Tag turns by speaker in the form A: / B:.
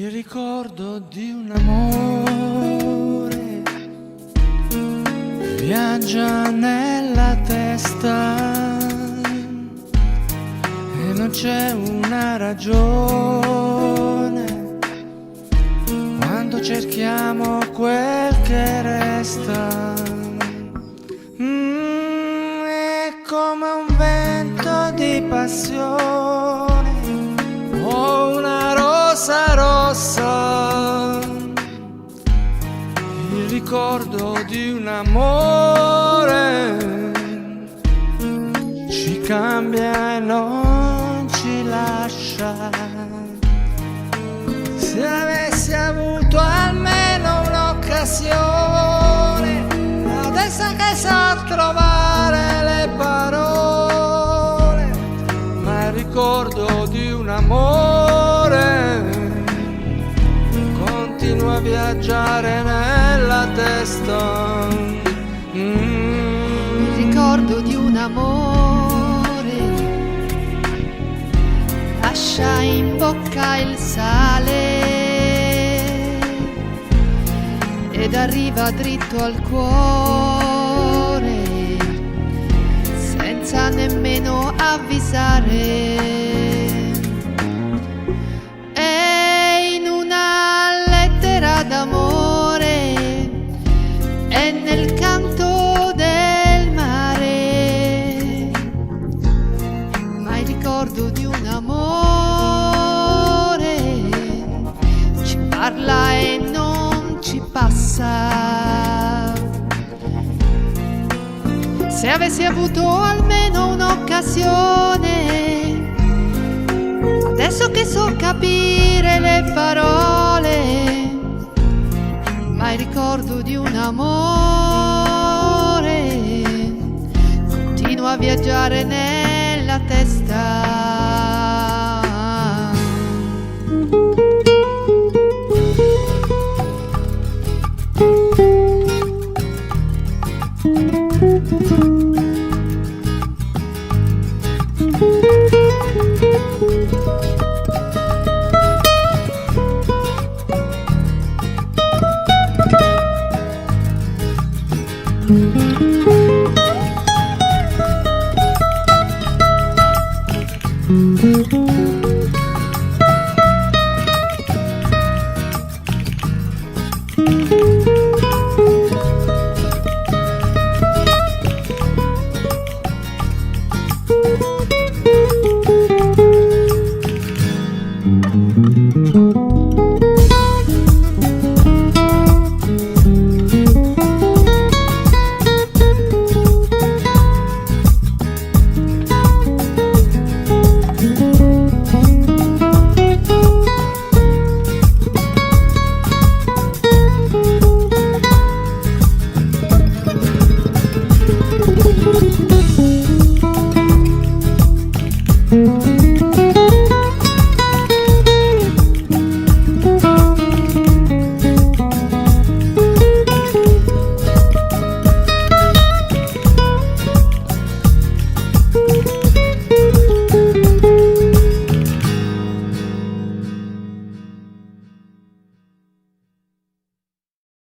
A: Il ricordo di un amore viaggia nella testa e non c'è una ragione quando cerchiamo quel che resta. È come un vento di passione o una rosa rossa, il ricordo di un amore ci cambia e non ci lascia. Se avessi avuto almeno un'occasione, adesso che so trovare le parole, ma il ricordo di un amore continua a viaggiare nella testa.
B: Il ricordo di un amore lascia in bocca il sale ed arriva dritto al cuore senza nemmeno avvisare. È in una lettera d'amore, è nel canto del mare, ma il ricordo di un amore ci parla e non ci passa. Se avessi avuto almeno un'occasione, adesso che so capire le parole, ma il ricordo di un amore continua a viaggiare nella testa.